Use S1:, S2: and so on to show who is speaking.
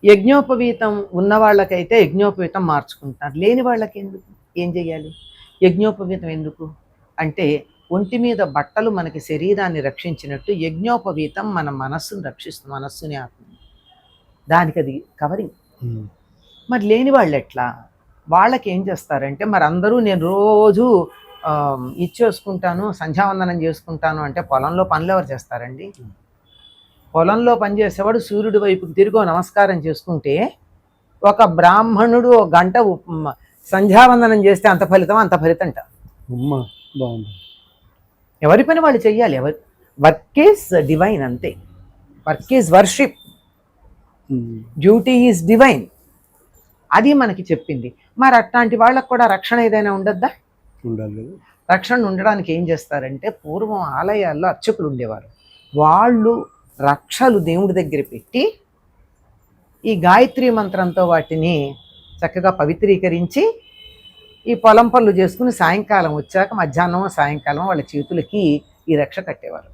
S1: యజ్ఞోపవీతం ఉన్న వాళ్ళకైతే యజ్ఞోపవీతం మార్చుకుంటారు, లేని వాళ్ళకి ఎందుకు? ఏం చెయ్యాలి? యజ్ఞోపవీతం ఎందుకు అంటే, ఒంటి మీద బట్టలు మనకి శరీరాన్ని రక్షించినట్టు యజ్ఞోపవీతం మన మనస్సును రక్షిస్తుంది, మనస్సుని ఆత్మని. దానికి అది కవరింగ్. మరి లేని వాళ్ళు ఎట్లా? వాళ్ళకి ఏం చేస్తారంటే, మరి అందరూ నేను రోజు ఇచ్చేసుకుంటాను, సంధ్యావందనం చేసుకుంటాను అంటే పొలంలో పనులు ఎవరు చేస్తారండి? పొలంలో పనిచేసేవాడు సూర్యుడి వైపుకి తిరిగో నమస్కారం చేసుకుంటే, ఒక బ్రాహ్మణుడు ఒక గంట సంధ్యావందనం చేస్తే అంత ఫలితంట. ఎవరి పని వాళ్ళు చెయ్యాలి. వర్క్ ఈజ్ డివైన్, అంతే. Work is worship, duty is divine. అది మనకి చెప్పింది. మరి అట్లాంటి వాళ్ళకు కూడా రక్షణ ఏదైనా ఉండద్దా?
S2: ఉండాలి.
S1: రక్షణ ఉండడానికి ఏం చేస్తారంటే, పూర్వం ఆలయాల్లో అర్చకులు ఉండేవారు. వాళ్ళు రక్షలు దేవుడి దగ్గర పెట్టి ఈ గాయత్రి మంత్రంతో వాటిని చక్కగా పవిత్రీకరించి ఈ పొలం పనులు చేసుకుని సాయంకాలం వచ్చాక, మధ్యాహ్నం సాయంకాలం వాళ్ళ చేతులకి ఈ రక్ష కట్టేవారు.